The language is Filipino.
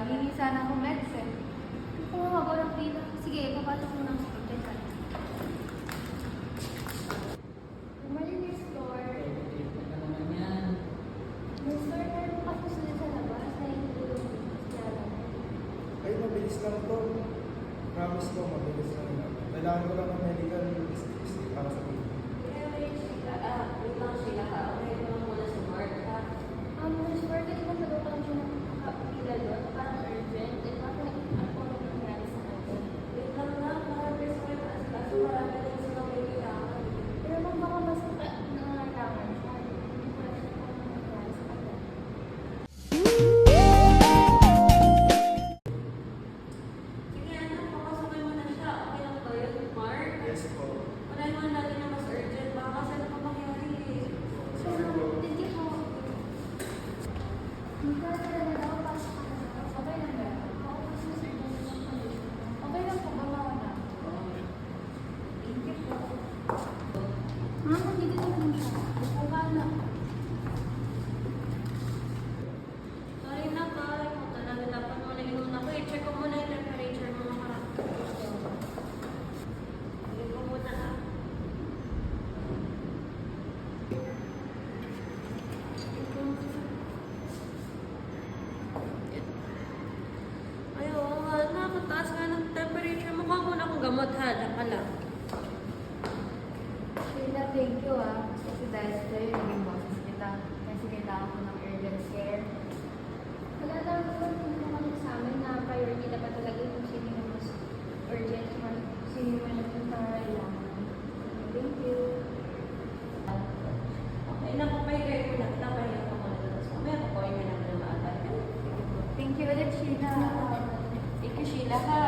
Hingi sana akong medicine. Kung haba ng pila. Sige, papasok mo ng hospital ka. Malinis floor. Ito naman yan. Mister, meron pa po sila sa labas na itulong Ay, mabilis lang to. Promise ko, mabilis lang yan. Kailangan ko lang ng medical history para sa pili. Wait lang sila ka. Okay, ito lang muna sa Mark ha. Miss Marta, di ba nagawa siya ng kapila doon? Parang urgent. Eh, bakit nakikita ko ano nangyari sa kanya? Wait lang na, para best friend as kaso marami na yung sila may kailangan. Pero kung baka mas nangangalangan siya, hindi ko na siya kung ano nangyari sa kanya. Sige anak, papasokay mo na siya. Okay lang ba yun, Mark? Yes po. Unahin mo natin na mas urgent. Baka kasi ano pa mangyari eh. So, thank you po. Hindi ko na talaga daw pasok ka na. Okay lang ba? Oo, kasi sir, okay lang po ba mauna? Thank you po. Nandito naman siya. O ba na? Sorry na ka. Ikaw talaga dapat mo na inuna ko. I-check ko muna yung temperature mo makarap. Sige ko muna ha. Ay, oo nga. Nakataas nga ng temperature mo. Kuha muna akong gamot ha. Diyan ka lang. Sheila, thank you Kasi dahil sa sa'yo, naging boses kita. Kasi kailangan ko ng urgent care. Wala lang po, hindi naman sa amin na priority dapat talaga yung sino yung mas urgent, sino yung mas kailangan. Thank you. Okay, napapahigay ko na. Napahinga ko muna. Tapos mamaya papahin ka naman ng maaga. Thank you ulit, Sheila. Thank you, Sheila, ha.